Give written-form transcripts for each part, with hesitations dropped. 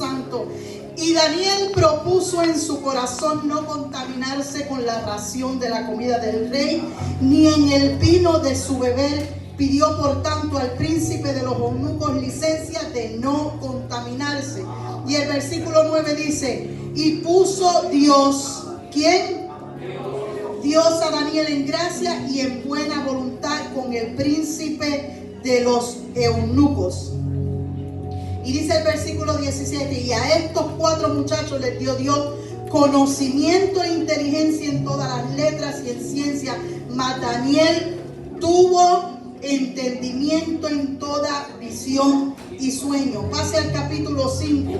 santo. Y Daniel propuso en su corazón no contaminarse con la ración de la comida del rey, ni en el vino de su beber. Pidió por tanto al príncipe de los eunucos licencia de no contaminarse. Y el versículo 9 dice: y puso Dios, ¿quién? Dios a Daniel en gracia y en buena voluntad con el príncipe de los eunucos. Y dice el versículo 17: y a estos 4 muchachos les dio Dios conocimiento e inteligencia en todas las letras y en ciencia. Mas Daniel tuvo entendimiento en toda visión y sueño. Pase al capítulo 5.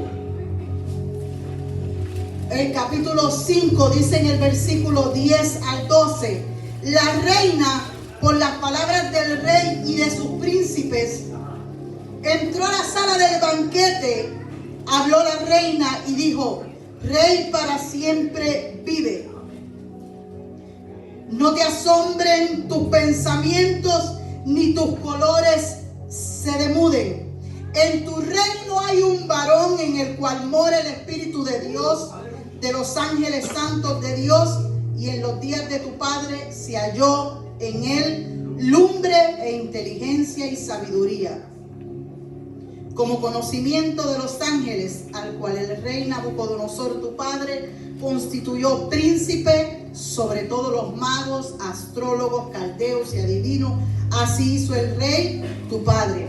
El capítulo 5 dice en el versículo 10 al 12: la reina, por las palabras del rey y de sus príncipes, entró a la sala del banquete. Habló la reina y dijo: Rey para siempre vive. No te asombren tus pensamientos, ni tus colores se demuden. En tu reino hay un varón en el cual mora el Espíritu de Dios, de los ángeles santos de Dios, y en los días de tu padre se halló en él lumbre e inteligencia y sabiduría, como conocimiento de los ángeles, al cual el rey Nabucodonosor tu padre constituyó príncipe sobre todos los magos, astrólogos, caldeos y adivinos. Así hizo el rey tu padre,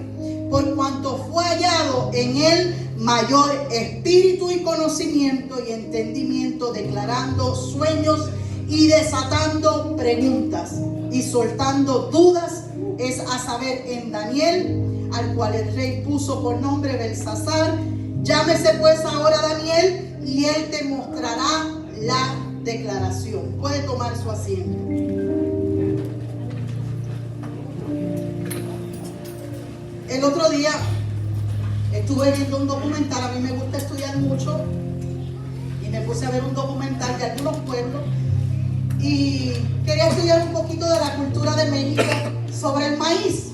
por cuanto fue hallado en él mayor espíritu y conocimiento y entendimiento, declarando sueños y desatando preguntas y soltando dudas, es a saber en Daniel, al cual el rey puso por nombre Belsasar. Llámese pues ahora Daniel, y él te mostrará la declaración. Puede tomar su asiento. El otro día estuve viendo un documental. A mí me gusta estudiar mucho y me puse a ver un documental de algunos pueblos y quería estudiar un poquito de la cultura de México sobre el maíz.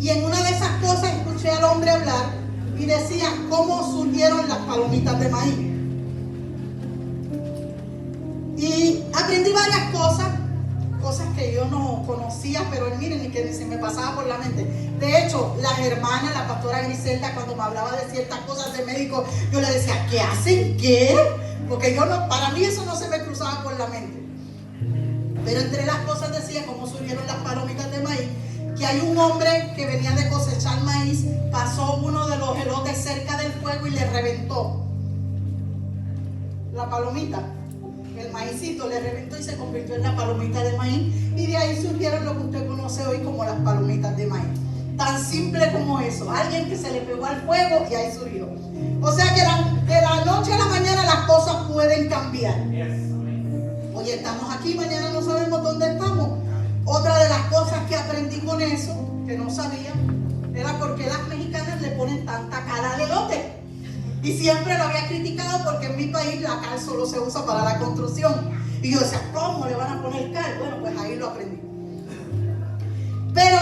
Y en una de esas cosas escuché al hombre hablar y decía cómo surgieron las palomitas de maíz. Y aprendí varias cosas que yo no conocía, pero miren, ni que se me pasaba por la mente. De hecho, las hermanas, la pastora Griselda, cuando me hablaba de ciertas cosas de médico, yo le decía, ¿qué hacen? ¿Qué? Porque yo no, para mí eso no se me cruzaba por la mente. Pero entre las cosas decía cómo surgieron las palomitas de maíz, que hay un hombre que venía de cosechar maíz, pasó uno de los elotes cerca del fuego y le reventó la palomita. El maicito le reventó y se convirtió en la palomita de maíz, y de ahí surgieron lo que usted conoce hoy como las palomitas de maíz. Tan simple como eso, alguien que se le pegó al fuego y ahí surgió. O sea que de la noche a la mañana las cosas pueden cambiar. Hoy estamos aquí, mañana no sabemos dónde estamos. Otra de las cosas que aprendí con eso, que no sabía, era por qué las mexicanas le ponen tanta cal al elote. Y siempre lo había criticado porque en mi país la cal solo se usa para la construcción. Y yo decía, ¿cómo le van a poner cal? Bueno, pues ahí lo aprendí. Pero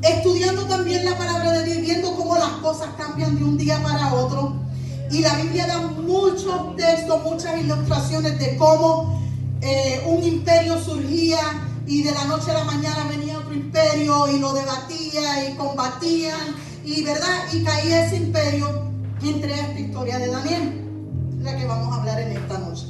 estudiando también la palabra de Dios, viendo cómo las cosas cambian de un día para otro, y la Biblia da muchos textos, muchas ilustraciones de cómo un imperio surgía y de la noche a la mañana venía otro imperio y lo debatía y combatían, y verdad, y caía ese imperio. Entre esta historia de Daniel, la que vamos a hablar en esta noche.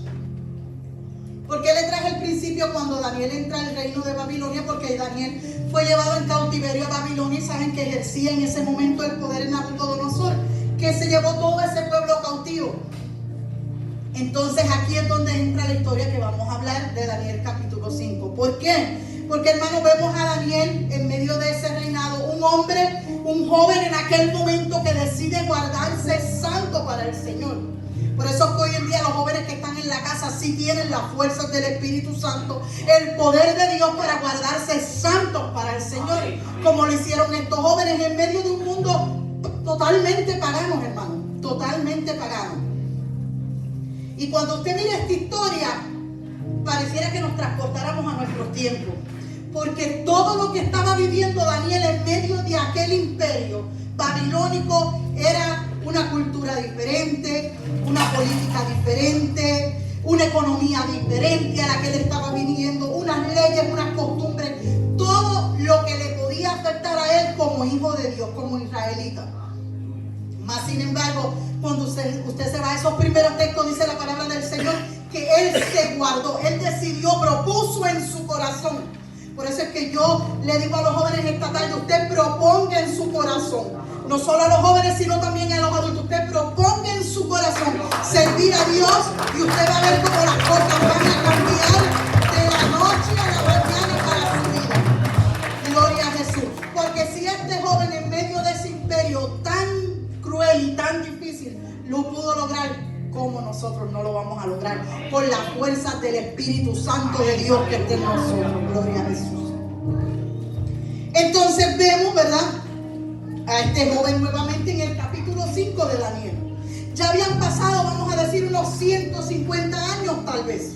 ¿Por qué le traje el principio cuando Daniel entra al reino de Babilonia? Porque Daniel fue llevado en cautiverio a Babilonia, y saben que ejercía en ese momento el poder en Nabucodonosor, que se llevó todo ese pueblo cautivo. Entonces aquí es donde entra la historia que vamos a hablar de Daniel capítulo 5. ¿Por qué? Porque, hermano, vemos a Daniel en medio de ese reinado, un hombre, un joven en aquel momento que decide guardarse santo para el Señor. Por eso es que hoy en día los jóvenes que están en la casa sí tienen las fuerzas del Espíritu Santo, el poder de Dios para guardarse santos para el Señor, como lo hicieron estos jóvenes en medio de un mundo totalmente pagano, hermano, totalmente pagano. Y cuando usted mira esta historia, pareciera que nos transportáramos a nuestros tiempos. Porque todo lo que estaba viviendo Daniel en medio de aquel imperio babilónico era una cultura diferente, una política diferente, una economía diferente a la que él estaba viviendo, unas leyes, unas costumbres, todo lo que le podía afectar a él como hijo de Dios, como israelita. Más sin embargo, cuando usted se va a esos primeros textos, dice la palabra del Señor que él se guardó, él decidió, propuso en su corazón. Por eso es que yo le digo a los jóvenes esta tarde, usted proponga en su corazón, no solo a los jóvenes sino también a los adultos, usted proponga en su corazón servir a Dios y usted va a ver cómo las cosas van a cambiar de la noche a la mañana para su vida. Gloria a Jesús. Porque si este joven en medio de ese imperio tan cruel y tan difícil lo pudo lograr, ¿cómo nosotros no lo vamos a lograr? Con las fuerzas del Espíritu Santo de Dios que esté en nosotros. Gloria a Jesús. Entonces vemos, ¿verdad?, a este joven nuevamente en el capítulo 5 de Daniel. Ya habían pasado, vamos a decir, unos 150 años tal vez,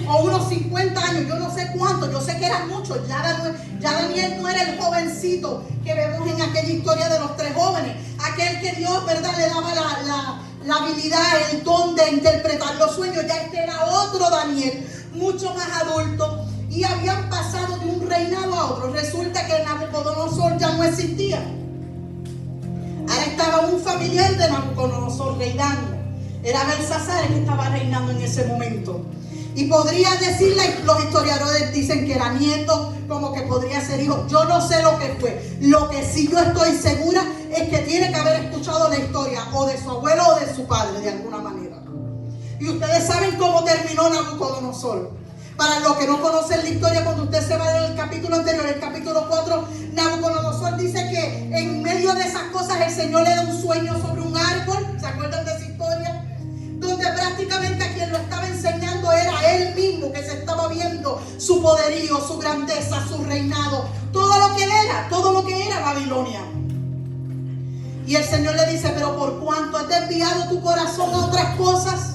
o unos 50 años, yo no sé cuánto, yo sé que eran muchos. Ya Daniel no era el jovencito que vemos en aquella historia de los 3 jóvenes, aquel que Dios, ¿verdad?, le daba la habilidad, el don de interpretar los sueños. Ya este era otro Daniel, mucho más adulto, y habían pasado de un reinado a otro. Resulta que Nabucodonosor ya no existía. Ahora estaba un familiar de Nabucodonosor reinando. Era Belsasar el que estaba reinando en ese momento. Y podría decirle, los historiadores dicen que era nieto, como que podría ser hijo. Yo no sé lo que fue. Lo que sí yo estoy segura es que tiene que haber escuchado la historia o de su abuelo o de su padre de alguna manera. Y ustedes saben cómo terminó Nabucodonosor. Para los que no conocen la historia, cuando usted se va del capítulo anterior, el capítulo 4, Nabucodonosor dice que en medio de esas cosas el Señor le da un sueño sobre un árbol. ¿Se acuerdan de esa historia? Donde prácticamente a quien lo estaba enseñando era él mismo, que se estaba viendo su poderío, su grandeza, su reinado, todo lo que era Babilonia. Y el Señor le dice, pero por cuanto has desviado tu corazón a otras cosas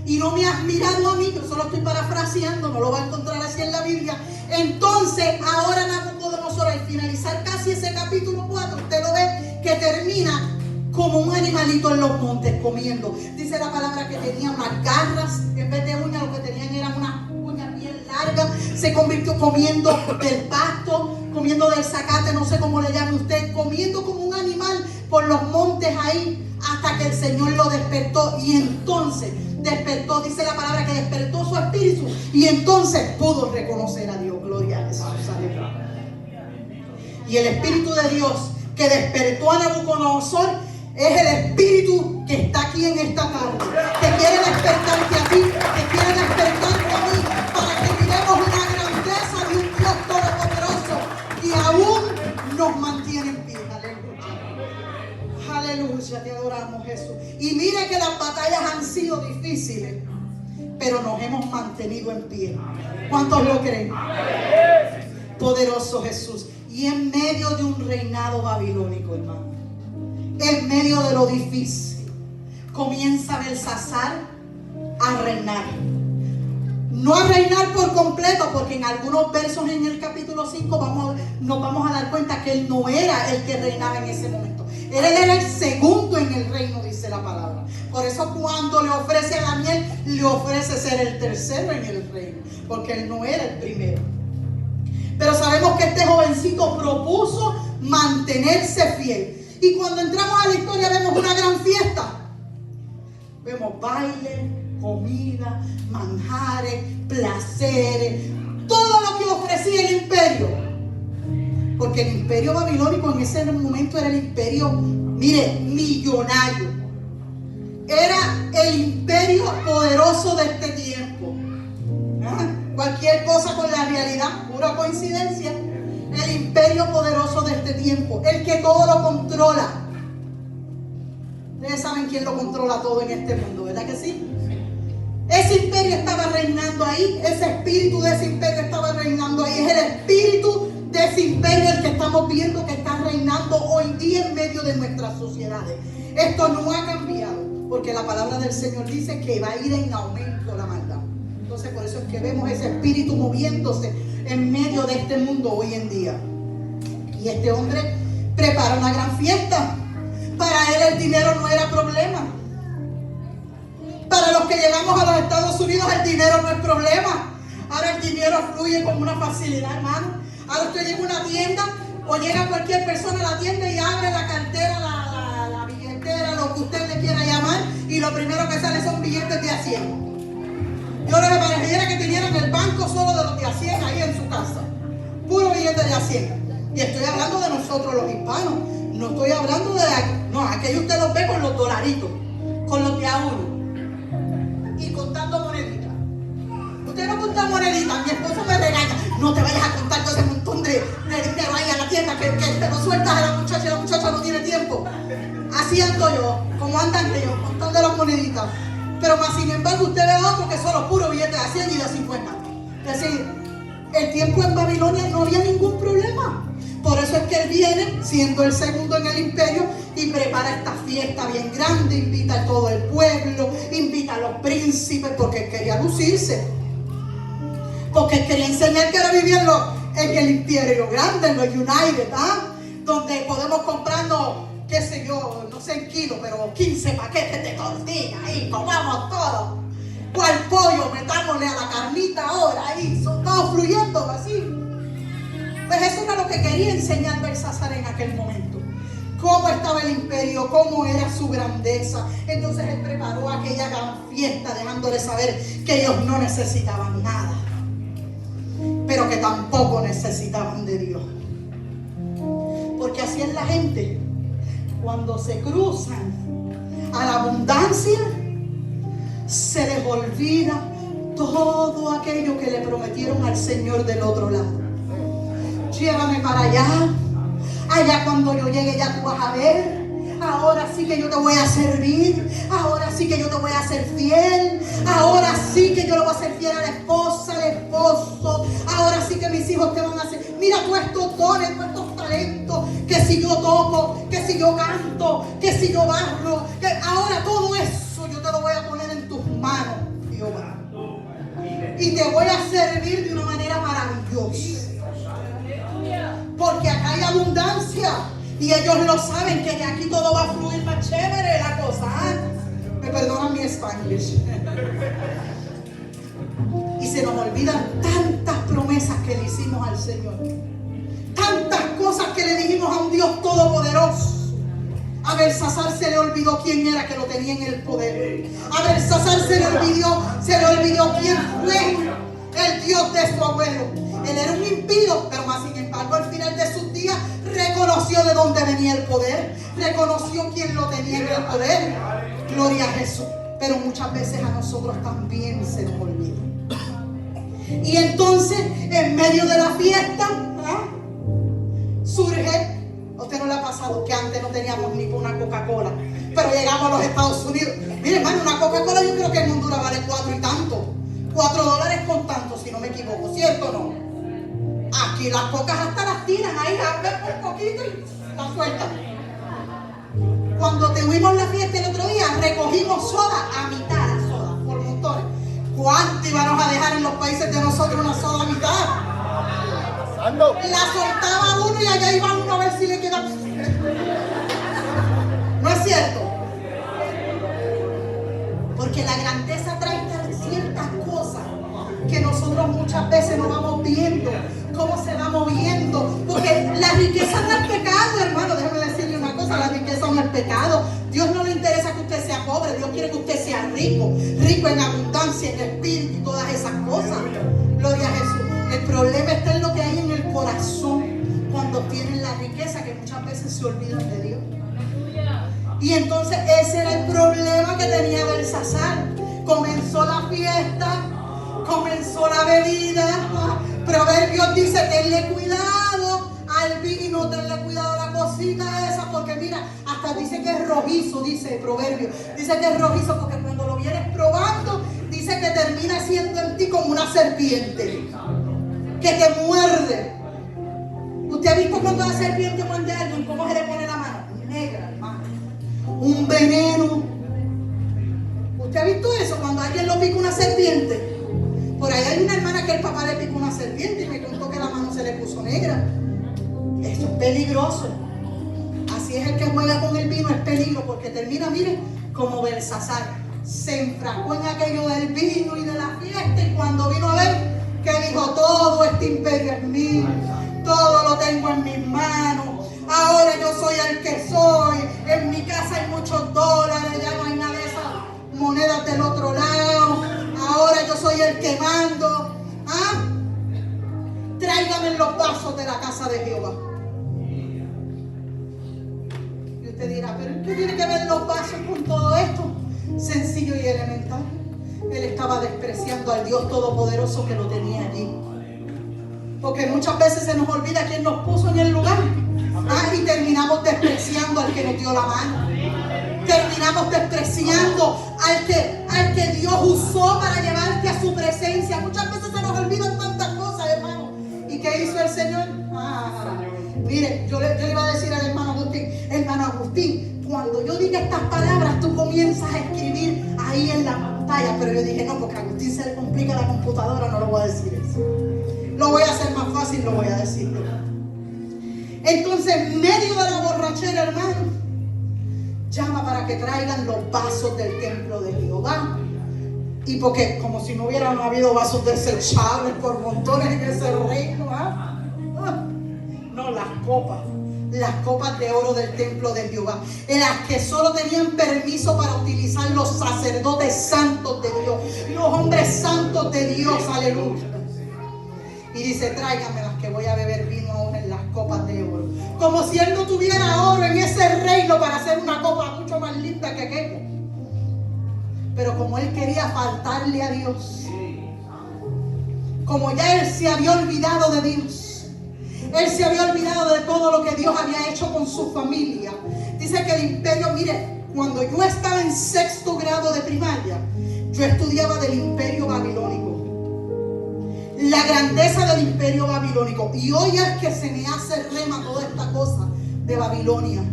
y no me has mirado a mí, yo solo estoy parafraseando, no lo va a encontrar así en la Biblia. Entonces ahora Nabucodonosor, al finalizar casi ese capítulo 4, usted lo ve que termina como un animalito en los montes comiendo. Dice la palabra que tenía unas garras, en vez de uñas lo que tenían eran unas uñas bien largas. Se convirtió comiendo del pasto, comiendo del zacate, no sé cómo le llame usted, comiendo como un animal por los montes ahí, hasta que el Señor lo despertó. Y entonces despertó, dice la palabra que despertó su espíritu, y entonces pudo reconocer a Dios. Gloria a Jesús. Y el Espíritu de Dios que despertó a Nabucodonosor es el Espíritu que está aquí en esta tarde, que quiere despertarte a ti, que quiere despertarte a mí, para que miremos una grandeza de un Dios todopoderoso que aún nos mantiene en pie. Aleluya. Aleluya, te adoramos, Jesús. Y mire que las batallas han sido difíciles, pero nos hemos mantenido en pie. ¿Cuántos lo creen? Poderoso Jesús. Y en medio de un reinado babilónico, hermano, en medio de lo difícil, comienza Belsasar a reinar. No a reinar por completo, porque en algunos versos en el capítulo 5 nos vamos a dar cuenta que él no era el que reinaba en ese momento. Él era el segundo en el reino, dice la palabra. Por eso cuando le ofrece a Daniel, le ofrece ser el tercero en el reino, porque él no era el primero. Pero sabemos que este jovencito propuso mantenerse fiel. Y cuando entramos a la historia vemos una gran fiesta. Vemos baile, comida, manjares, placeres, todo lo que ofrecía el imperio. Porque el imperio babilónico en ese momento era el imperio, mire, millonario. Era el imperio poderoso de este tiempo. Cualquier cosa con la realidad, pura coincidencia. El imperio poderoso de este tiempo, el que todo lo controla. Ustedes saben quién lo controla todo en este mundo, ¿verdad que sí? Ese imperio estaba reinando ahí, ese espíritu de ese imperio estaba reinando ahí. Es el espíritu de ese imperio el que estamos viendo que está reinando hoy día en medio de nuestras sociedades. Esto no ha cambiado, porque la palabra del Señor dice que va a ir en aumento la maldad. Entonces por eso es que vemos ese espíritu moviéndose en medio de este mundo hoy en día. Y este hombre prepara una gran fiesta, Para él el dinero no era problema. Para los que llegamos a los Estados Unidos el dinero no es problema. Ahora el dinero fluye con una facilidad, hermano. Ahora usted llega a una tienda o llega cualquier persona a la tienda y abre la cartera, la billetera, lo que usted le quiera llamar, y lo primero que sale son billetes de a 100. Yo les pareciera que tuvieran el banco solo de los de a 100 ahí en su casa. Puro billete de a 100. Y estoy hablando de nosotros los hispanos. No estoy hablando de... No, aquello usted los ve con los dolaritos, con los de a uno. Y contando moneditas. Usted no cuenta moneditas. Mi esposo me regaña. No te vayas a contar todo ese montón de dinero ahí a la tienda que te lo sueltas a la muchacha y la muchacha no tiene tiempo. Así ando yo, como andan ellos, contando las moneditas. Pero más sin embargo usted ve a otro que son los puros billetes de 100 y de 50. Es decir, el tiempo en Babilonia no había ningún problema. Por eso es que él viene, siendo el segundo en el imperio, y prepara esta fiesta bien grande, invita a todo el pueblo, invita a los príncipes, porque él quería lucirse. Porque él quería enseñar que ahora vivía en el imperio grande, en los United, donde podemos comprarnos, qué sé yo, no sé en kilos, pero 15 paquetes de tortillas, ahí comamos todo. ¿Cuál pollo? Metámosle a la carnita ahora, ahí, son todos fluyendo así. Pues eso era lo que quería enseñar Belsasar en aquel momento. Cómo estaba el imperio, cómo era su grandeza. Entonces él preparó aquella gran fiesta, dejándole saber que ellos no necesitaban nada, pero que tampoco necesitaban de Dios. Porque así es la gente. Cuando se cruzan a la abundancia, se les olvida todo aquello que le prometieron al Señor del otro lado. Llévame para allá. Allá cuando yo llegue ya tú vas a ver. Ahora sí que yo te voy a servir. Ahora sí que yo te voy a ser fiel. Ahora sí que yo le voy a ser fiel a la esposa, al esposo. Ahora sí que mis hijos te van a hacer. Mira tú estos dones, tú estos talentos. Que si yo toco, que si yo canto, que si yo barro. Que ahora todo eso yo te lo voy a poner en tus manos, Jehová. Y te voy a servir de una manera maravillosa. Porque acá hay abundancia. Y ellos lo saben, que de aquí todo va a fluir más chévere la cosa. Me perdonan mi Spanglish. Y se nos olvidan tantas promesas que le hicimos al Señor. Tantas cosas que le dijimos a un Dios todopoderoso. A Belsasar se le olvidó quién era que lo tenía en el poder. A Belsasar se le olvidó quién fue el Dios de su abuelo. Él era un impío, pero más sin embargo al final de sus días reconoció de dónde venía el poder, reconoció quién lo tenía en el poder. Gloria a Jesús. Pero muchas veces a nosotros también se nos olvida. Y entonces en medio de la fiesta surge, ¿a usted no le ha pasado que antes no teníamos ni una Coca-Cola, pero llegamos a los Estados Unidos? Mire hermano, una Coca-Cola yo creo que en Honduras vale 4 y tanto, $4 con tanto, si no me equivoco, ¿cierto o no? Aquí las cocas hasta las tiran, ahí hablan un poquito y las sueltan. Cuando tuvimos la fiesta el otro día, recogimos soda a mitad, la soda, por montones. ¿Cuánto íbamos a dejar en los países de nosotros una soda a mitad? La soltaba uno y allá iba uno a ver si le quedaba. ¿No es cierto? Porque la grandeza trae ciertas cosas que nosotros muchas veces no vamos viendo cómo se va moviendo, porque la riqueza no es pecado, hermano. Déjame decirle una cosa, la riqueza no es pecado. Dios no le interesa que usted sea pobre, Dios quiere que usted sea rico, rico en abundancia, en espíritu y todas esas cosas. Gloria a Jesús. El problema está en lo que hay en el corazón cuando tienen la riqueza, que muchas veces se olvidan de Dios. Y entonces ese era el problema que tenía Belsasar. Comenzó la fiesta, comenzó la bebida. Proverbios dice: tenle cuidado al vino, tenle cuidado a la cosita esa, porque mira, hasta dice que es rojizo, dice Proverbios. Dice que es rojizo porque cuando lo vienes probando, dice que termina siendo en ti como una serpiente, que te muerde. ¿Usted ha visto cuando la serpiente muerde a alguien cómo se le pone la mano? Negra, hermano. Un veneno. ¿Usted ha visto eso? Cuando alguien lo pica una serpiente. Por ahí hay una hermana que el papá le picó una serpiente y me contó que la mano se le puso negra. Eso es peligroso. si es el que juega con el vino, es peligro, porque termina, mire, como Belsasar. Se enfrascó en aquello del vino y de la fiesta, y cuando vino a ver, que dijo: todo este imperio es mío, todo lo tengo en mis manos, ahora yo soy el que soy, en mi casa hay muchos dólares, ya no hay nada de esas monedas del otro lado, ahora yo soy el que mando. Tráigame los vasos de la casa de Jehová. Y usted dirá: ¿pero qué tiene que ver los vasos con todo esto? Sencillo y elemental. Él estaba despreciando al Dios Todopoderoso que lo tenía allí. Porque muchas veces se nos olvida quién nos puso en el lugar. Y terminamos despreciando al que nos dio la mano. Terminamos despreciando al que Dios usó para llevarte a su presencia. Muchas veces se nos olvidan tantas cosas, hermano. ¿Y qué hizo el Señor? Mire, yo le iba a decir al hermano Agustín, cuando yo diga estas palabras, tú comienzas a escribir ahí en la pantalla. Pero yo dije: no, porque a Agustín se le complica la computadora, no lo voy a decir eso. Lo voy a hacer más fácil, lo voy a decir. Entonces, en medio de la borrachera, hermano, llama para que traigan los vasos del templo de Jehová. Y porque, como si no hubieran habido vasos desechables por montones en ese reino, no, las copas de oro del templo de Jehová, en las que solo tenían permiso para utilizar los sacerdotes santos de Dios, los hombres santos de Dios, aleluya. Y dice: tráiganme, que voy a beber vino ahora en las copas de oro. Como si él no tuviera oro en ese reino para hacer una copa mucho más linda que aquella. Pero como él quería faltarle a Dios, como ya él se había olvidado de Dios, él se había olvidado de todo lo que Dios había hecho con su familia. Dice que el imperio, mire, cuando yo estaba en 6º grado de primaria, yo estudiaba del imperio babilónico, la grandeza del imperio babilónico. Y hoy es que se me hace rema toda esta cosa de Babilonia,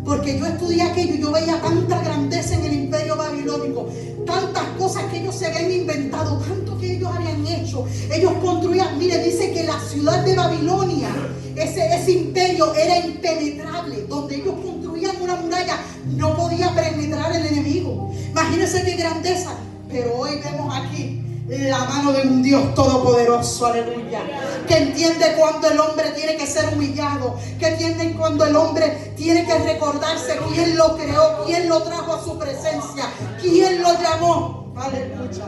porque yo estudié aquello y yo veía tanta grandeza en el imperio babilónico, tantas cosas que ellos se habían inventado, tanto que ellos habían hecho. Ellos construían, mire, dice que la ciudad de Babilonia, ese imperio era impenetrable. Donde ellos construían una muralla, no podía penetrar el enemigo. Imagínense qué grandeza. Pero hoy vemos aquí la mano de un Dios todopoderoso, aleluya, que entiende cuando el hombre tiene que ser humillado, que entiende cuando el hombre tiene que recordarse quién lo creó, quién lo trajo a su presencia, quién lo llamó, aleluya.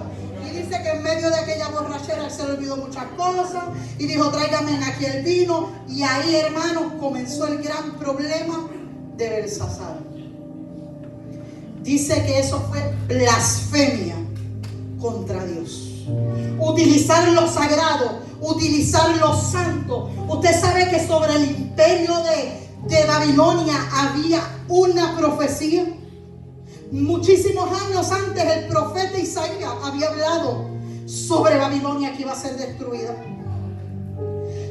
Y dice que en medio de aquella borrachera él se le olvidó muchas cosas y dijo: tráigame aquí el vino. Y ahí, hermanos, comenzó el gran problema de Belsasar. Dice que eso fue blasfemia contra Dios. Utilizar lo sagrado, utilizar lo santo. Usted sabe que sobre el imperio de Babilonia había una profecía. Muchísimos años antes el profeta Isaías había hablado sobre Babilonia, que iba a ser destruida,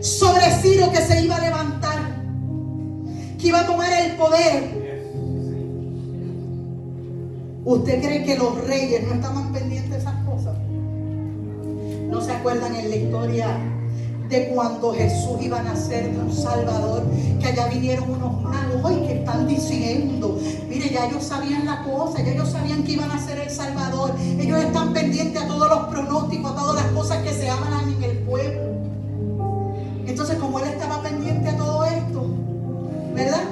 sobre Ciro, que se iba a levantar, que iba a tomar el poder. ¿Usted cree que los reyes no estaban pendientes de esas cosas? ¿No se acuerdan en la historia de cuando Jesús iba a nacer de un Salvador? Que allá vinieron unos magos hoy que están diciendo: mire, ya ellos sabían la cosa, ya ellos sabían que iban a ser el Salvador. Ellos están pendientes a todos los pronósticos, a todas las cosas que se hablan en el pueblo. Entonces, como él estaba pendiente a todo esto, ¿verdad?,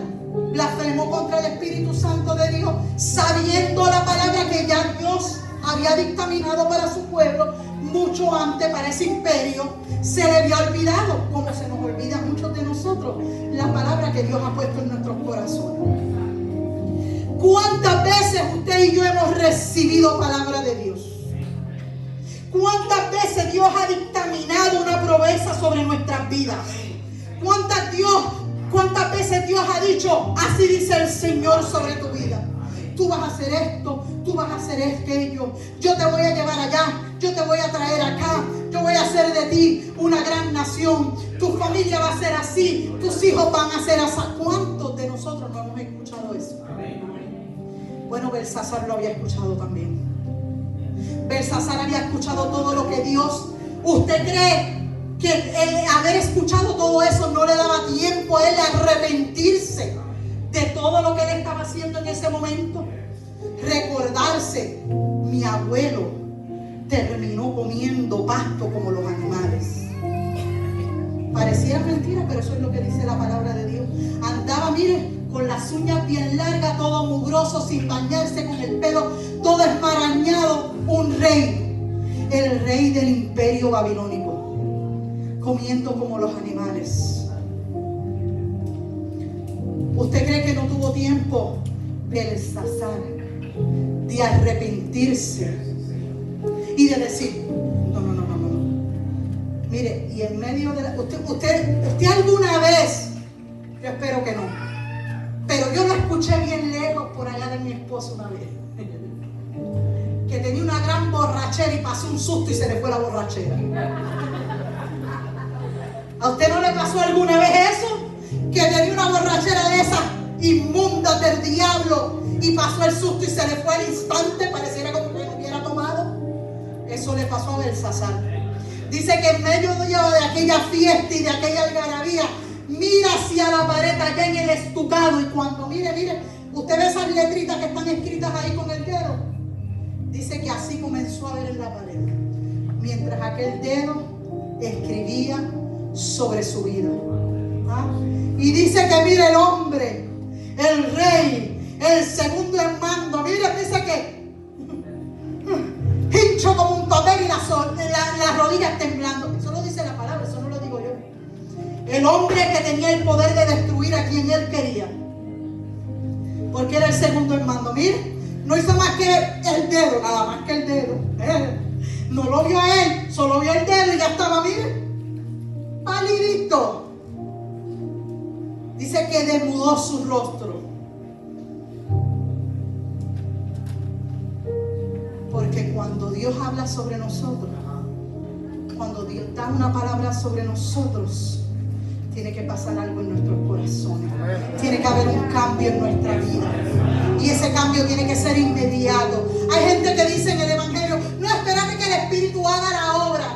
blasfemó contra el Espíritu Santo de Dios, sabiendo la palabra que ya Dios había dictaminado para su pueblo mucho antes, para ese imperio. Se le había olvidado, como se nos olvida a muchos de nosotros, la palabra que Dios ha puesto en nuestros corazones. ¿Cuántas veces usted y yo hemos recibido palabra de Dios? ¿Cuántas veces Dios ha dictaminado una promesa sobre nuestras vidas? ¿Cuántas veces Dios ha dicho: así dice el Señor sobre tu vida? Tú vas a hacer esto, tú vas a hacer aquello, yo te voy a llevar allá, yo te voy a traer acá, yo voy a hacer de ti una gran nación, tu familia va a ser así, tus hijos van a ser así. ¿Cuántos de nosotros no hemos escuchado eso? Bueno, Belsasar lo había escuchado también. Belsasar había escuchado todo lo que Dios... ¿Usted cree que el haber escuchado todo eso no le daba tiempo a él a arrepentirse de todo lo que él estaba haciendo en ese momento. Recordarse, mi abuelo terminó comiendo pasto como los animales. Parecía mentira, pero eso es lo que dice la palabra de Dios. Andaba, mire, con las uñas bien largas, todo mugroso, sin bañarse, con el pelo todo esmarañado. Un rey, el rey del imperio babilónico, comiendo como los animales. ¿Usted cree que no tuvo tiempo Belsasar de arrepentirse y de decir, no? Mire, y en medio de usted alguna vez, yo espero que no, pero yo lo escuché bien lejos por allá de mi esposo una vez, que tenía una gran borrachera y pasó un susto y se le fue la borrachera. ¿A usted no le pasó alguna vez eso? Que tenía una borrachera de esas inmundas del diablo y pasó el susto y se le fue al instante, pareciera como que no hubiera tomado. Eso le pasó a Belsasar. Dice que en medio de aquella fiesta y de aquella algarabía, mira hacia la pared allá en el estucado, y cuando mire, usted ve esas letritas que están escritas ahí con el dedo. Dice que así comenzó a ver en la pared, mientras aquel dedo escribía sobre su vida. ¿Ah? Y dice que mire el hombre, el rey, el segundo en mando, mire, dice que hincho como un papel y las rodillas temblando. Eso lo dice la palabra, eso no lo digo yo. El hombre que tenía el poder de destruir a quien él quería, porque era el segundo en mando. Mire, no hizo más que el dedo, nada más que el dedo. No lo vio a él, solo vio el dedo y ya estaba, mire, palidito. Dice que demudó su rostro. Porque cuando Dios habla sobre nosotros, cuando Dios da una palabra sobre nosotros, tiene que pasar algo en nuestros corazones. Tiene que haber un cambio en nuestra vida. Y ese cambio tiene que ser inmediato. Hay gente que dice en el Evangelio, no, espérate que el Espíritu haga la obra.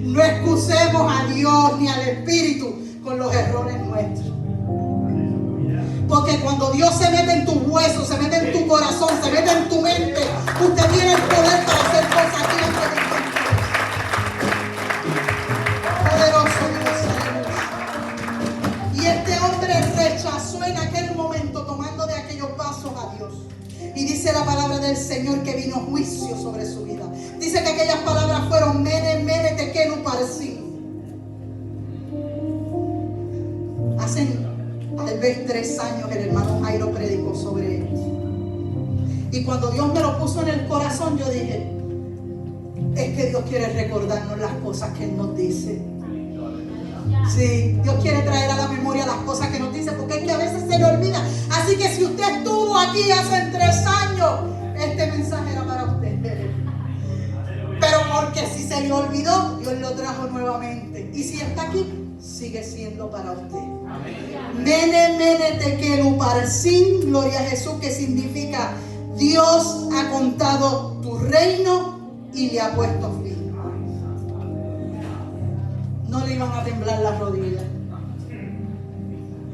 No excusemos a Dios ni al Espíritu con los errores nuestros. Porque cuando Dios se mete en tus huesos, se mete en tu corazón, se mete en tu mente, usted tiene el poder para hacer cosas grandes. Poderoso Dios. Y este hombre rechazó en aquel momento, tomando de aquellos pasos a Dios. Y dice la palabra del Señor que vino juicio sobre su vida. Dice que aquellas palabras fueron mene, mene, tekel, uparsin. Tal vez 3 años el hermano Jairo predicó sobre él. Y cuando Dios me lo puso en el corazón, yo dije, es que Dios quiere recordarnos las cosas que Él nos dice. Sí, Dios quiere traer a la memoria las cosas que nos dice, porque es que a veces se le olvida. Así que si usted estuvo aquí hace 3 años, este mensaje era para usted. Pero porque si se le olvidó, Dios lo trajo nuevamente. Y si está aquí, sigue siendo para usted. Mene, mene, tekel, uparsin, gloria a Jesús, que significa Dios ha contado tu reino y le ha puesto fin. No le iban a temblar las rodillas.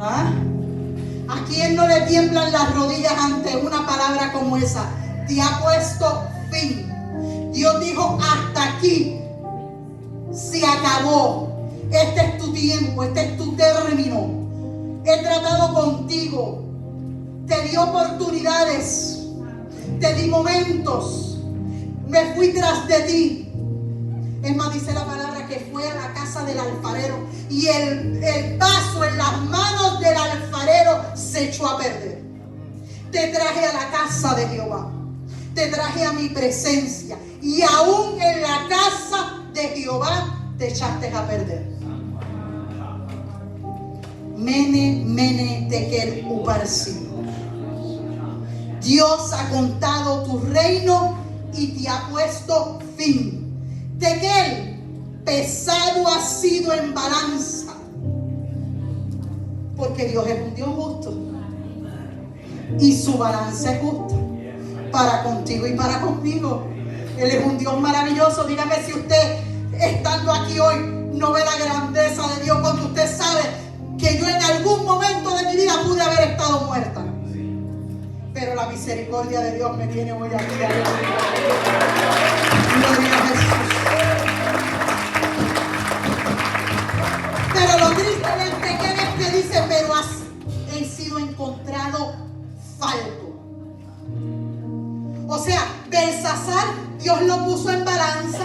¿Ah? ¿A quién no le tiemblan las rodillas ante una palabra como esa? Te ha puesto fin. Dios dijo, hasta aquí se acabó. Este es tu tiempo, este es tu término. He tratado contigo, te di oportunidades, te di momentos, me fui tras de ti. Es más, dice la palabra que fue a la casa del alfarero y el vaso en las manos del alfarero se echó a perder. Te traje a la casa de Jehová, te traje a mi presencia y aún en la casa de Jehová te echaste a perder. Mene, mene, tekel, uparsin. Dios ha contado tu reino y te ha puesto fin. Tekel, pesado ha sido en balanza. Porque Dios es un Dios justo. Y su balanza es justa. Para contigo y para conmigo. Él es un Dios maravilloso. Dígame si usted, estando aquí hoy, no ve la grandeza de Dios cuando usted sabe que yo en algún momento de mi vida pude haber estado muerta. Pero la misericordia de Dios me tiene hoy aquí. Gloria a Jesús. Pero lo triste del pequeño es que dice, pero he sido encontrado falto. O sea, Belsasar, Dios lo puso en balanza.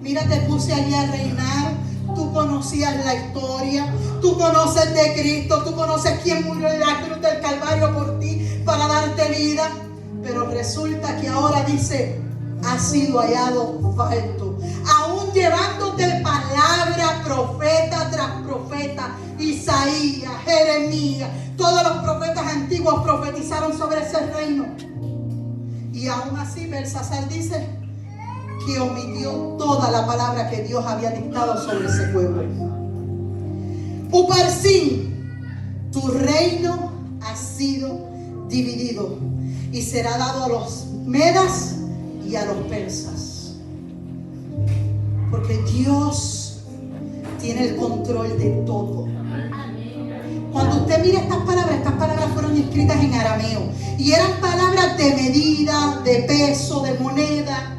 Mira, te puse allí a reinar. Tú conocías la historia. Tú conoces de Cristo. Tú conoces quién murió en la cruz del Calvario por ti para darte vida. Pero resulta que ahora dice, ha sido hallado falto. Aún llevándote palabra, profeta tras profeta, Isaías, Jeremías, todos los profetas antiguos profetizaron sobre ese reino. Y aún así Belsasar dice que omitió toda la palabra que Dios había dictado sobre ese pueblo. Uparsin, tu reino ha sido dividido y será dado a los medas y a los persas. Porque Dios tiene el control de todo. Cuando usted mira estas palabras fueron escritas en arameo y eran palabras de medida, de peso, de moneda,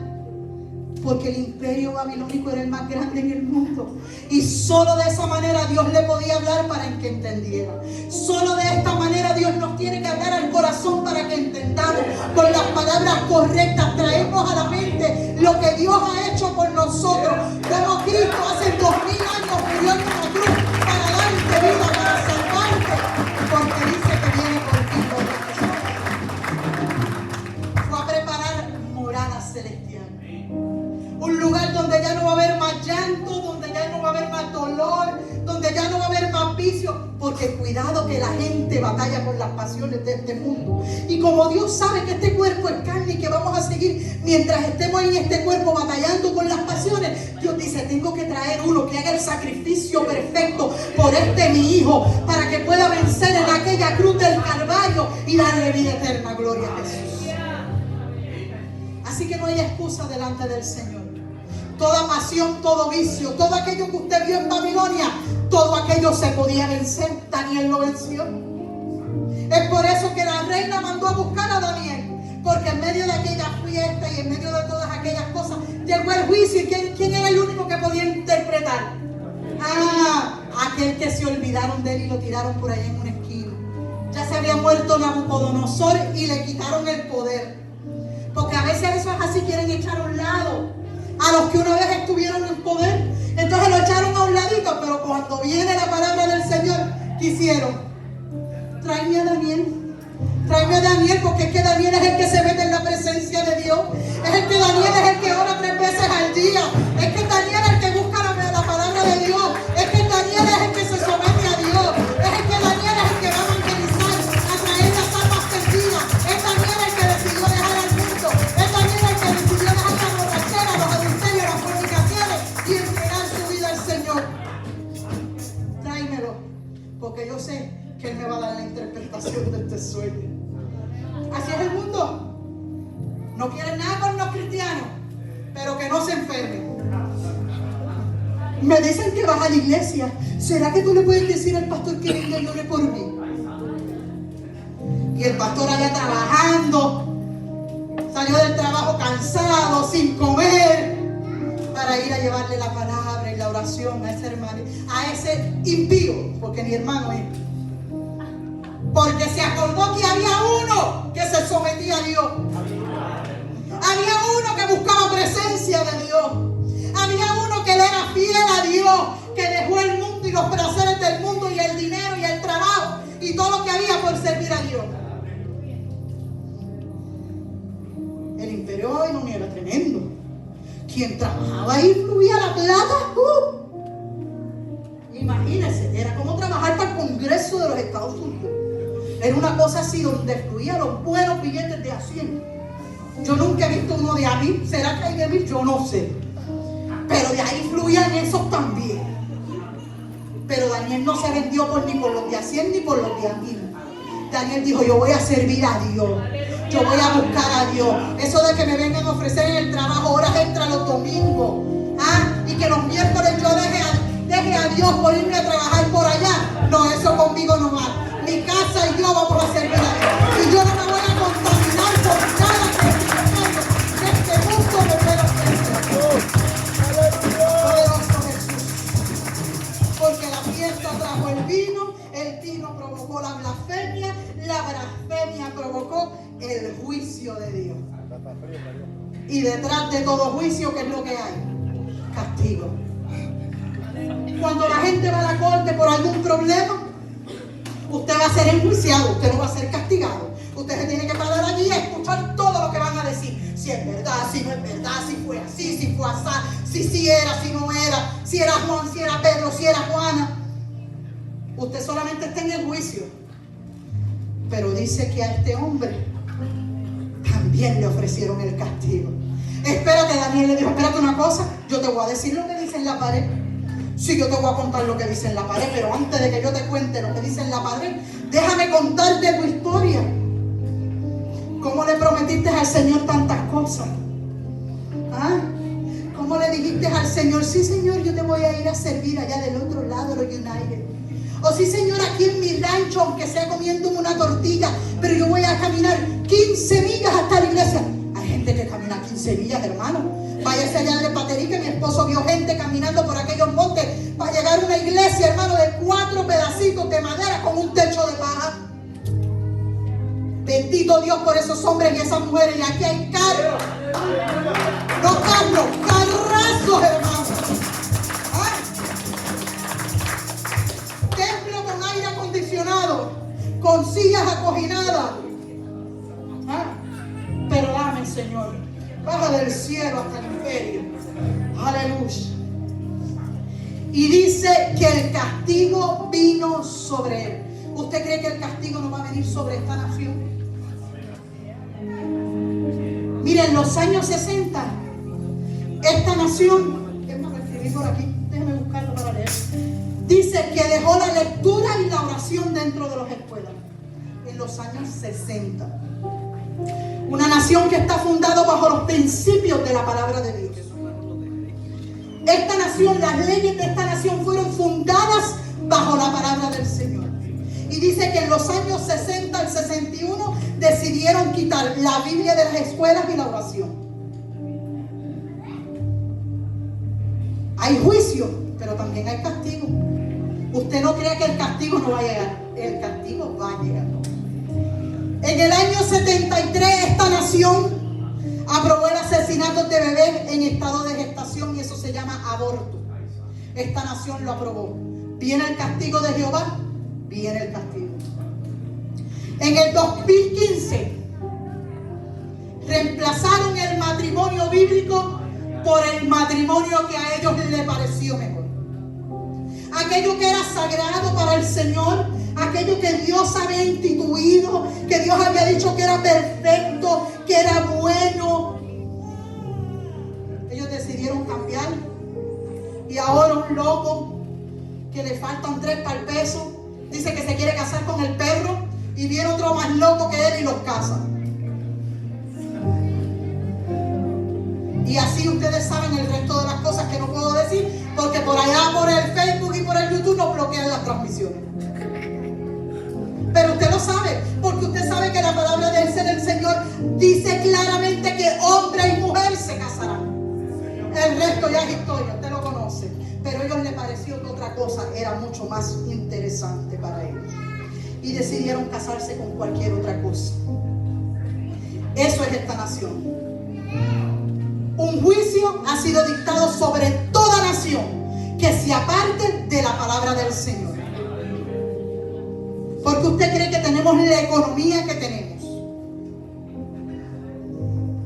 porque el imperio babilónico era el más grande en el mundo y solo de esa manera Dios le podía hablar para que entendiera. Solo de esta manera Dios nos tiene que hablar al corazón para que entendamos con las palabras correctas, traemos a la mente lo que Dios ha hecho por nosotros, como Cristo hace 2000 años murió en una cruz para darte vida, para salvarte, porque dice que viene por ti. Fue a preparar morada celestial, un lugar donde ya no va a haber más llanto, donde ya no va a haber más dolor, donde ya no va a haber más vicio, porque cuidado que la gente batalla con las pasiones de este mundo. Y como Dios sabe que este cuerpo es carne y que vamos a seguir mientras estemos en este cuerpo batallando con las pasiones, Dios dice, tengo que traer uno que haga el sacrificio perfecto por mi hijo, para que pueda vencer en aquella cruz del Calvario y darle vida eterna. Gloria a Jesús. Así que no hay excusa delante del Señor. Toda pasión, todo vicio, todo aquello que usted vio en Babilonia, todo aquello se podía vencer. Daniel lo venció. Es por eso que la reina mandó a buscar a Daniel, porque en medio de aquella fiesta y en medio de todas aquellas cosas llegó el juicio. ¿Y quién era el único que podía interpretar? Aquel que se olvidaron de él y lo tiraron por ahí en una esquina. Ya se había muerto Nabucodonosor y le quitaron el poder. Porque a veces eso es así, quieren echar a un lado a los que una vez estuvieron en poder. Entonces lo echaron a un ladito, pero cuando viene la palabra del Señor, ¿qué hicieron? Tráeme a Daniel, porque es que Daniel es el que se mete en la presencia de Dios. Es el que Daniel es el que ora 3 veces al día. Es que Daniel es el que busca la palabra de Dios. Es que Daniel es el que se somete a Dios. Es el que Daniel es el que va a evangelizar, a traer las almas perdidas. Es Daniel el que decidió dejar al mundo. Es Daniel el que decidió dejar la borrachera, los adulterios, las fornicaciones y entregar su vida al Señor. Tráemelo, porque yo sé que Él me va a dar la interpretación de este sueño. Así es el mundo. No quieren nada con los cristianos, pero que no se enfermen. Me dicen que vas a la iglesia. ¿Será que tú le puedes decir al pastor que venga y ore por mí? Y el pastor allá trabajando, salió del trabajo cansado, sin comer, para ir a llevarle la palabra y la oración a ese hermano, a ese impío, porque mi hermano es. Porque se acordó que había uno que se sometía a Dios. Había uno que buscaba presencia de Dios. Había uno que le era fiel a Dios, que dejó el mundo y los placeres del mundo y el dinero y el trabajo y todo lo que había por servir a Dios. El imperio babilonio era tremendo. Quien trabajaba ahí fluía la plata. Imagínense, era como trabajar para el Congreso de los Estados Unidos. Era una cosa así donde fluían los buenos billetes de a 100. Yo nunca he visto uno de a 1000. ¿Será que hay de 1000? Yo no sé. Pero de ahí fluían esos también. Pero Daniel no se vendió ni por los de a 100 ni por los de a 1000. Daniel dijo, yo voy a servir a Dios. Yo voy a buscar a Dios. Eso de que me vengan a ofrecer en el trabajo horas extra los domingos. Y que los miércoles yo deje a Dios por irme a trabajar por allá. No, eso conmigo no va. Mi casa y yo vamos a Y detrás de todo juicio, ¿qué es lo que hay? Castigo. Cuando la gente va a la corte por algún problema, usted va a ser enjuiciado, usted no va a ser castigado. Usted se tiene que parar allí y escuchar todo lo que van a decir. Si es verdad, si no es verdad, si fue así, si fue así, si sí era, si no era, si era Juan, si era Pedro, si era Juana. Usted solamente está en el juicio. Pero dice que a este hombre también le ofrecieron el castigo. Espérate, Daniel le dijo, espérate una cosa, yo te voy a decir lo que dice en la pared. Sí, yo te voy a contar lo que dice en la pared, pero antes de que yo te cuente lo que dice en la pared, déjame contarte tu historia. ¿Cómo le prometiste al Señor tantas cosas? ¿Ah? ¿Cómo le dijiste al Señor, sí Señor, yo te voy a ir a servir allá del otro lado de los United? O sí Señor, aquí en mi rancho, aunque sea comiéndome una tortilla, pero yo voy a caminar 15 millas hasta la iglesia. Hay gente que camina 15 millas, hermano. Váyase allá de Paterí, que mi esposo vio gente caminando por aquellos montes para llegar a una iglesia, hermano, de 4 pedacitos de madera con un techo de paja. Bendito Dios por esos hombres y esas mujeres. Y aquí hay carros. No carros, carrazos, hermano. ¿Ah? Templo con aire acondicionado, con sillas acoginadas. ¿Ah? Pero dame, Señor, baja del cielo hasta el imperio. Aleluya. Y dice que el castigo vino sobre él. ¿Usted cree que el castigo no va a venir sobre esta nación? Miren, en los años 60, esta nación, lo escribí por aquí, déjeme buscarlo para leer, dice que dejó la lectura y la oración dentro de las escuelas. En los años 60. Una nación que está fundada bajo los principios de la palabra de Dios. Esta nación, las leyes de esta nación fueron fundadas bajo la palabra del Señor. Y dice que en los años 60 al 61 decidieron quitar la Biblia de las escuelas y la oración. Hay juicio, pero también hay castigo. Usted no cree que el castigo no va a llegar. El castigo va a llegar. En el año 73 esta nación aprobó el asesinato de bebés en estado de gestación y eso se llama aborto. Esta nación lo aprobó. ¿Viene el castigo de Jehová? Viene el castigo. En el 2015 reemplazaron el matrimonio bíblico por el matrimonio que a ellos les pareció mejor. Aquello que era sagrado para el Señor, aquello que Dios había instituido, que Dios había dicho que era perfecto, que era bueno. Ellos decidieron cambiar. Y ahora un loco que le faltan 3 para el peso dice que se quiere casar con el perro y viene otro más loco que él y los casa. Y así ustedes saben el resto de las cosas que no puedo decir porque por allá por el Facebook y por el YouTube nos bloquean las transmisiones. Pero usted lo sabe, porque usted sabe que la palabra del Señor dice claramente que hombre y mujer se casarán. El resto ya es historia, usted lo conoce. Pero a ellos les pareció que otra cosa era mucho más interesante para ellos. Y decidieron casarse con cualquier otra cosa. Eso es esta nación. Un juicio ha sido dictado sobre toda nación que se aparte de la palabra del Señor. Porque usted cree que tenemos la economía que tenemos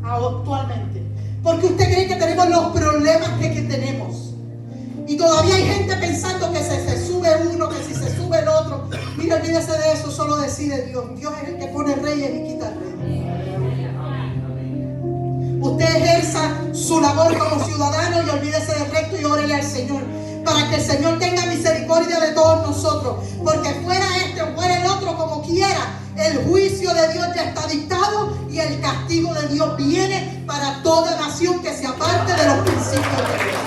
actualmente. Porque usted cree que tenemos los problemas que tenemos. Y todavía hay gente pensando que si se sube uno, que si se sube el otro. Mire, olvídese de eso, solo decide Dios. Dios es el que pone reyes y quita reyes. Usted ejerza su labor como ciudadano y olvídese del resto y órele al Señor. Para que el Señor tenga misericordia de todos nosotros. Porque fuera este o fuera el otro, como quiera, el juicio de Dios ya está dictado y el castigo de Dios viene para toda nación que se aparte de los principios de Dios.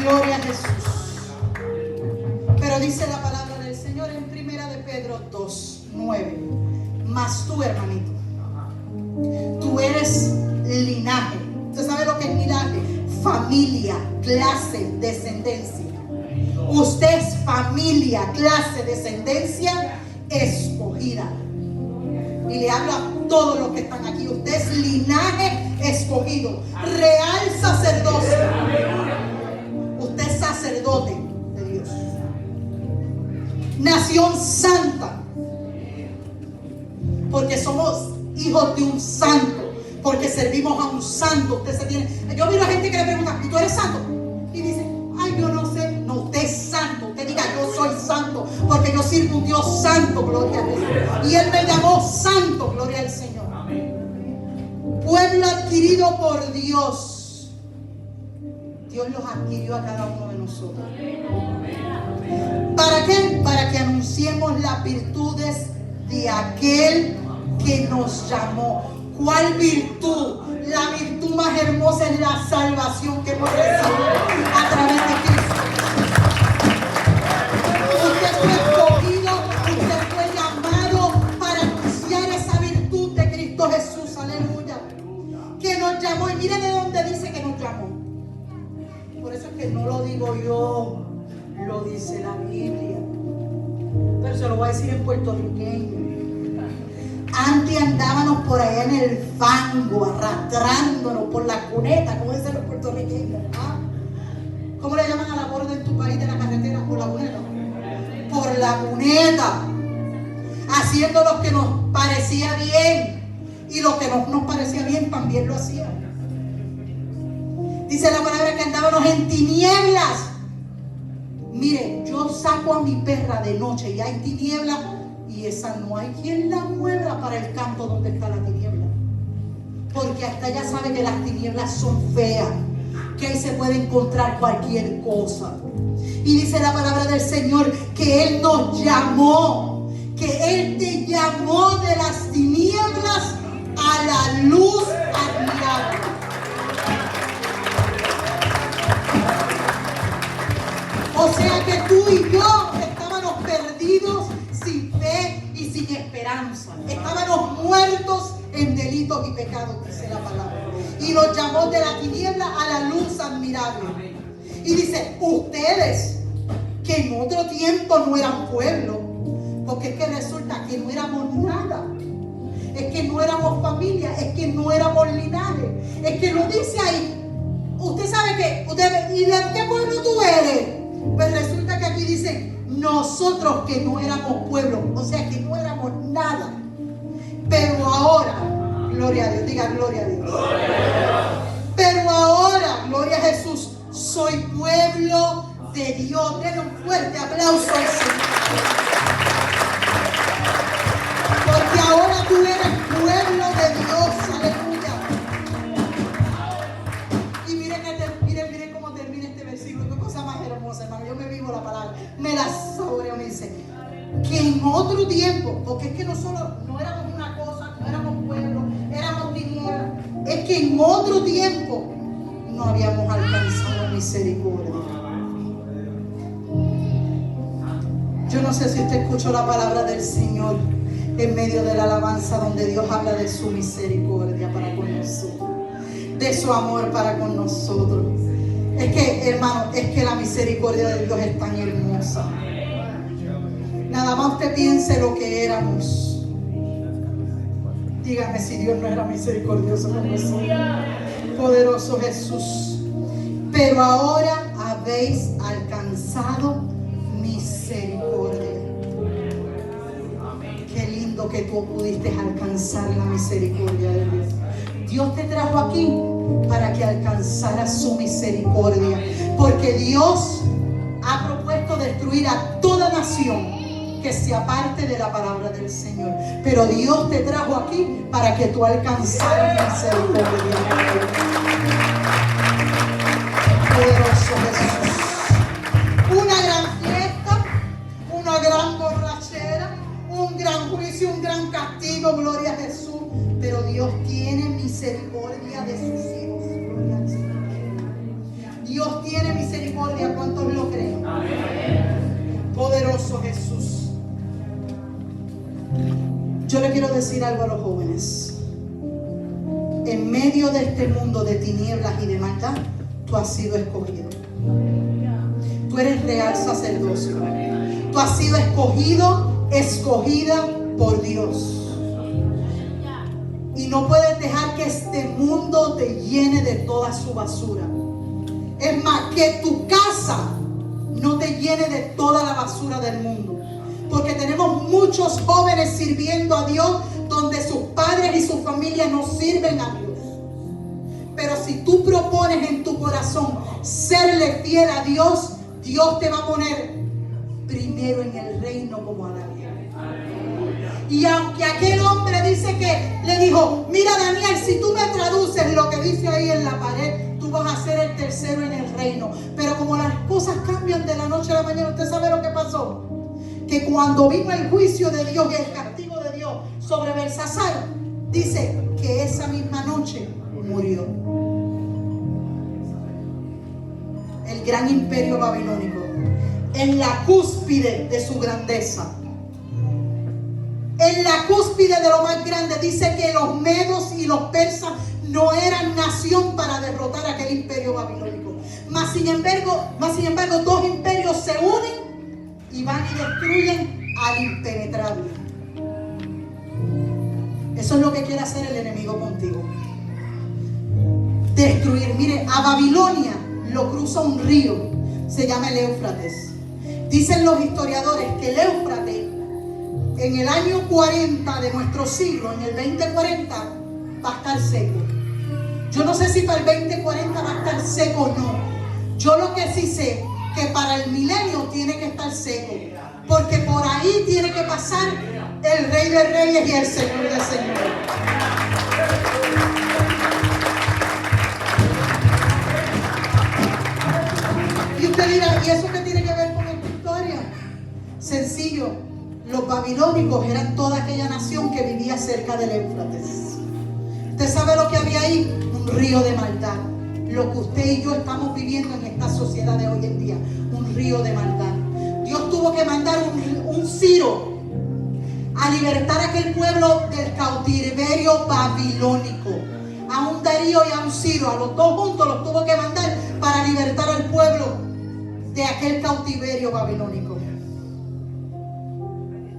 Gloria a Jesús. Pero dice la palabra del Señor en 1 de Pedro 2:9. Mas tú, hermanito, tú eres linaje. ¿Usted sabe lo que es linaje? Familia, clase, descendencia. Usted es familia. familia, clase, descendencia escogida. Y le hablo a todos los que están aquí. Usted es linaje escogido, real sacerdocio. Usted es sacerdote de Dios. Nación santa. Porque somos hijos de un santo. Porque servimos a un santo. Usted se tiene. Yo miro a gente que le pregunta, ¿y tú eres santo? Y dice, ay, yo no sé. No, usted es santo. Usted diga, yo soy santo. Porque yo sirvo a un Dios santo, gloria a Dios. Y Él me llamó santo, gloria al Señor. Pueblo adquirido por Dios. Dios los adquirió a cada uno de nosotros. ¿Para qué? Para que anunciemos las virtudes de aquel que nos llamó. ¿Cuál virtud? La virtud más hermosa es la salvación que hemos recibido a través de Cristo. Usted fue escogido, usted fue llamado para anunciar esa virtud de Cristo Jesús. Aleluya. Que nos llamó. Y mire de dónde dice que nos llamó. Por eso es que no lo digo yo, lo dice la Biblia. Pero se lo voy a decir en puertorriqueño. Antes andábamos por allá en el fango, arrastrándonos por la cuneta, como dicen los puertorriqueños. ¿Ah? ¿Cómo le llaman a la borda en tu país de la carretera? Por la cuneta. Por la cuneta. Haciendo lo que nos parecía bien. Y lo que no nos parecía bien también lo hacíamos. Dice la palabra que andábamos en tinieblas. Mire, yo saco a mi perra de noche y hay tinieblas. Y esa no hay quien la mueva para el campo donde está la tiniebla. Porque hasta ella sabe que las tinieblas son feas. Que ahí se puede encontrar cualquier cosa. Y dice la palabra del Señor que Él nos llamó. Que Él te llamó de las tinieblas a la luz admirable. O sea que tú y yo estábamos perdidos, sin fe y sin esperanza. Estábamos muertos en delitos y pecados, dice la palabra. Y nos llamó de la tiniebla a la luz admirable. Y dice, ustedes que en otro tiempo no eran pueblo, porque es que resulta que no éramos nada. Es que no éramos familia, es que no éramos linaje. Es que lo dice ahí. Usted sabe que, ¿y de qué pueblo tú eres? Pues resulta que aquí dice, nosotros que no éramos pueblo, o sea que no éramos nada. Pero ahora, gloria a Dios, diga gloria a Dios. Gloria a Dios. Pero ahora, gloria a Jesús, soy pueblo de Dios. Denle un fuerte aplauso al Señor. Porque ahora tú eres pueblo de Dios, aleluya. Y miren cómo termina este versículo. Qué cosa más hermosa, hermano. Yo me vivo la palabra. Me la saboreo, me dice. Que en otro tiempo, porque es que nosotros no éramos una cosa, no éramos pueblo, éramos tinieblas. Es que en otro tiempo no habíamos alcanzado misericordia. Yo no sé si usted escuchó la palabra del Señor en medio de la alabanza donde Dios habla de su misericordia para con nosotros, de su amor para con nosotros. Es que, hermano, es que la misericordia de Dios es tan hermosa. Nada más usted piense lo que éramos. Dígame si Dios no era misericordioso con nosotros. Poderoso Jesús. Pero ahora habéis alcanzado misericordia. Qué lindo que tú pudiste alcanzar la misericordia de Dios. Dios te trajo aquí para que alcanzaras su misericordia. Porque Dios ha propuesto destruir a toda nación que se aparte de la palabra del Señor. Pero Dios te trajo aquí para que tú alcanzaras misericordia. Poderoso Jesús. Una gran fiesta, una gran borrachera, un gran juicio, un gran castigo, gloria a Jesús. Pero Dios tiene misericordia de sus hijos. Gloria al Señor. Dios tiene misericordia. ¿Cuántos lo creen? Amén. Poderoso Jesús. Yo le quiero decir algo a los jóvenes. En medio de este mundo de tinieblas y de maldad, tú has sido escogido. Tú eres real sacerdocio. Tú has sido escogido, escogida por Dios. Y no puedes dejar que este mundo te llene de toda su basura. Es más, que tu casa no te llene de toda la basura del mundo. Porque tenemos muchos jóvenes sirviendo a Dios donde sus padres y sus familias no sirven a Dios. Pero si tú propones en tu corazón serle fiel a Dios, Dios te va a poner primero en el reino como a Daniel. Y aunque aquel hombre dice que le dijo, mira Daniel, si tú me traduces lo que dice ahí en la pared, tú vas a ser el tercero en el reino. Pero como las cosas cambian de la noche a la mañana, ¿usted sabe lo que pasó? Que cuando vino el juicio de Dios y el castigo de Dios sobre Belsasar, dice que esa misma noche murió. El gran imperio babilónico, en la cúspide de su grandeza, en la cúspide de lo más grande, dice que los medos y los persas no eran nación para derrotar aquel imperio babilónico. Mas sin embargo, dos imperios se unen y van y destruyen al impenetrable. Eso es lo que quiere hacer el enemigo contigo. Destruir. Mire, a Babilonia lo cruza un río, se llama el Éufrates. Dicen los historiadores que el Éufrates en el año 40 de nuestro siglo, en el 2040, va a estar seco. Yo no sé si para el 2040 va a estar seco o no. Yo lo que sí sé que para el milenio tiene que estar seco, porque por ahí tiene que pasar el Rey de Reyes y el Señor de Señores. Y usted dirá, ¿y eso qué tiene que ver con esta historia? Sencillo. Los babilónicos eran toda aquella nación que vivía cerca del Éufrates. ¿Usted sabe lo que había ahí? Un río de maldad. Lo que usted y yo estamos viviendo en esta sociedad de hoy en día. Un río de maldad. Dios tuvo que mandar un Ciro a libertar a aquel pueblo del cautiverio babilónico. A un Darío y a un Ciro, a los dos juntos los tuvo que mandar para libertar al pueblo de aquel cautiverio babilónico.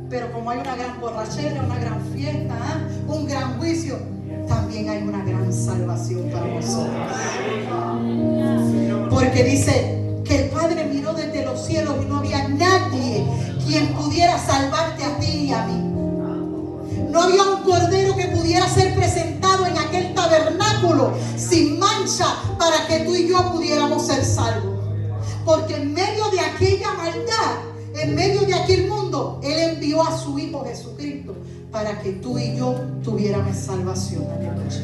Pero como hay una gran borrachera, una gran fiesta, un gran juicio, también hay una gran salvación para nosotros. Porque dice que el Padre miró desde los cielos y no había nadie quien pudiera salvarte a ti y a mí. No había un cordero que pudiera ser presentado en aquel tabernáculo sin mancha para que tú y yo pudiéramos ser salvos. Porque en medio de aquella maldad, en medio de aquel mundo, Él envió a su Hijo Jesucristo para que tú y yo tuviéramos salvación aquella noche.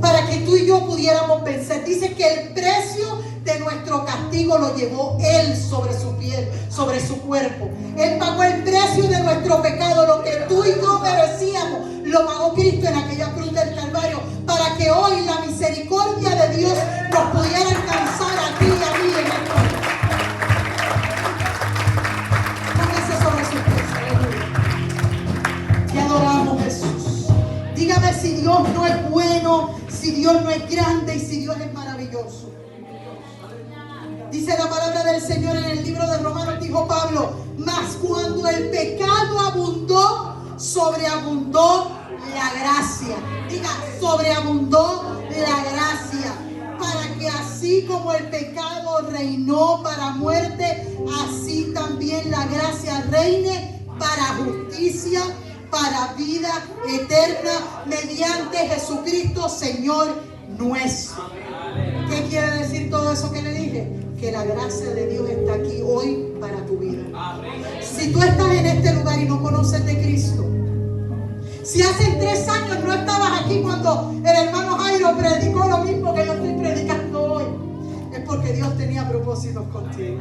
Para que tú y yo pudiéramos vencer. Dice que el precio de nuestro castigo lo llevó Él sobre su piel, sobre su cuerpo. Él pagó el precio de nuestro pecado. Lo que tú y yo merecíamos, lo pagó Cristo en aquella cruz del Calvario, para que hoy la misericordia de Dios nos pudiera alcanzar a ti y a mí en esta hora. Te adoramos, Jesús. Dígame si Dios no es bueno, si Dios no es grande y si Dios es maravilloso. Dice la palabra del Señor en el libro de Romanos, dijo Pablo, mas cuando el pecado abundó, sobreabundó la gracia. Diga, sobreabundó la gracia. Para que así como el pecado reinó para muerte, así también la gracia reine para justicia, para vida eterna, mediante Jesucristo, Señor nuestro. ¿Qué quiere decir todo eso que le dije? Que la gracia de Dios está aquí hoy para tu vida. Si tú estás en este lugar y no conoces de Cristo, si hace 3 años no estabas aquí cuando el hermano Jairo predicó lo mismo que yo estoy predicando hoy, es porque Dios tenía propósitos contigo.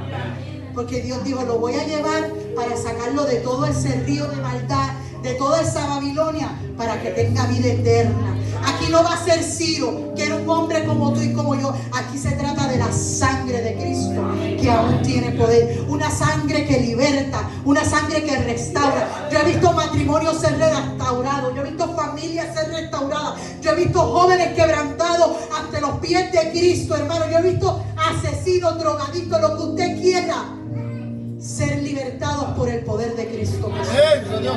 Porque Dios dijo, lo voy a llevar para sacarlo de todo ese río de maldad, de toda esa Babilonia, para que tenga vida eterna. Aquí no va a ser Ciro, que era un hombre como tú y como yo. Aquí se trata de la sangre de Cristo, que aún tiene poder. Una sangre que liberta, una sangre que restaura. Yo he visto matrimonios ser restaurados, yo he visto familias ser restauradas, yo he visto jóvenes quebrantados ante los pies de Cristo, hermano. Yo he visto asesinos, drogadictos, lo que usted quiera, ser libertados libertados por el poder de Cristo Jesús.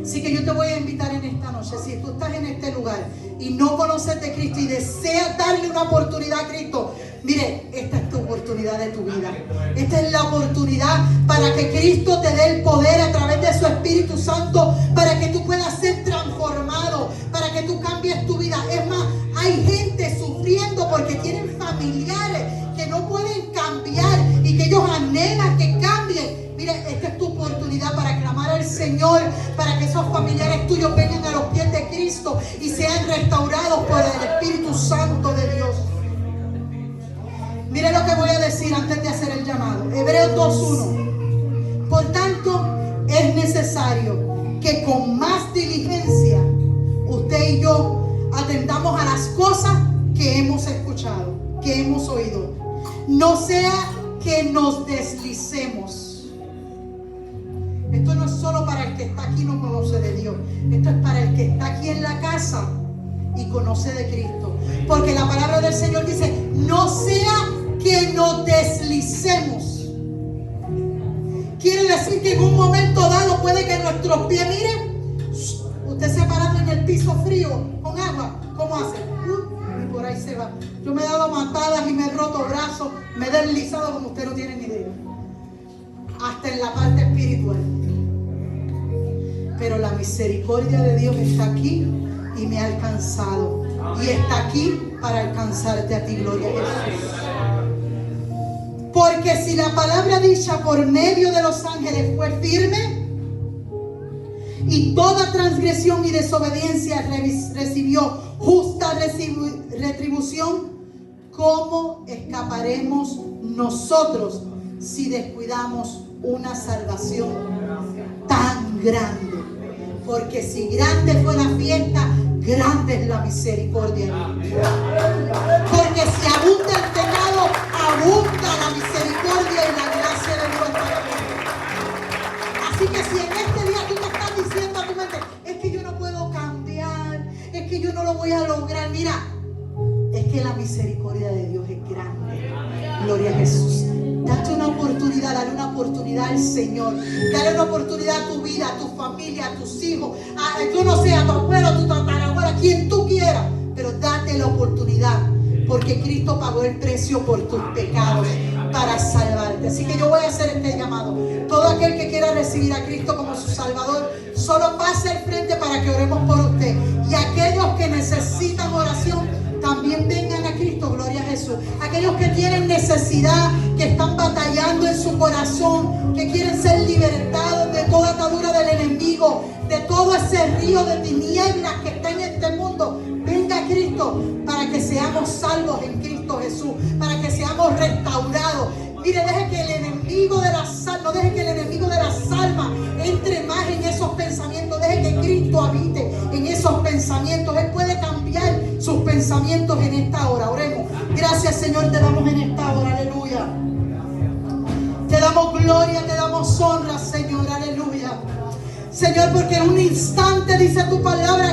Así que yo te voy a invitar en esta noche, si tú estás en este lugar y no conoces de Cristo y deseas darle una oportunidad a Cristo, mire, esta es tu oportunidad de tu vida. Esta es la oportunidad para que Cristo te dé el poder a través de su Espíritu Santo, para que tú puedas ser transformado, para que tú cambies tu vida. Es más, hay gente sufriendo porque tienen familiares que no pueden cambiar y que ellos anhelan que cambien. Mire, esta es tu oportunidad para clamar al Señor, para que esos familiares tuyos vengan a los pies de Cristo y sean restaurados por el Espíritu Santo de Dios. Mire lo que voy a decir antes de hacer el llamado. Hebreos 2:1. Por tanto, es necesario que con más diligencia usted y yo atendamos a las cosas que hemos escuchado, que hemos oído. No sea que nos deslicemos. Esto no es solo para el que está aquí y no conoce de Dios. Esto es para el que está aquí en la casa y conoce de Cristo. Porque la palabra del Señor dice, no sea que nos deslicemos. Quiere decir que en un momento dado puede que nuestros pies, miren, usted se ha parado en el piso frío con agua, ¿cómo hace? Y por ahí se va. Yo me he dado matadas y me he roto brazos, me he deslizado como usted no tiene ni idea. Hasta en la parte espiritual. Pero la misericordia de Dios está aquí y me ha alcanzado. Y está aquí para alcanzarte a ti, gloria a Jesús. Porque si la palabra dicha por medio de los ángeles fue firme, y toda transgresión y desobediencia recibió justa retribución, ¿cómo escaparemos nosotros si descuidamos una salvación tan grande? Porque si grande fue la fiesta, grande es la misericordia. Porque si abunda el pecado, abunda la misericordia y la gracia de Dios para mí. Así que si en este día tú te estás diciendo a tu mente, es que yo no puedo cambiar, es que yo no lo voy a lograr, mira, es que la misericordia de Dios es grande. Gloria a Jesús. Date una oportunidad, dale una oportunidad al Señor. Dale una oportunidad a tu vida, a tu familia, a tus hijos, yo no sé, a tu abuelo, a tu tatarabuela, quien tú quieras. Pero date la oportunidad, porque Cristo pagó el precio por tus pecados para salvarte. Así que yo voy a hacer este llamado. Todo aquel que quiera recibir a Cristo como su Salvador, solo pase al frente para que oremos por usted. Y aquellos que necesitan oración, también vengan a Cristo, gloria a Jesús. Aquellos que tienen necesidad, que están batallando en su corazón, que quieren ser libertados de toda atadura del enemigo, de todo ese río de tinieblas que está en este mundo, venga a Cristo para que seamos salvos en Cristo Jesús, para que seamos restaurados. Mire, deje que el enemigo de las almas, no deje que el enemigo de las almas entre más en esos pensamientos. Deje que Cristo habite en esos pensamientos. Él puede cambiar sus pensamientos en esta hora. Oremos. Gracias, Señor, te damos en esta hora. Aleluya. Te damos gloria, te damos honra, Señor. Aleluya. Señor, porque en un instante dice tu palabra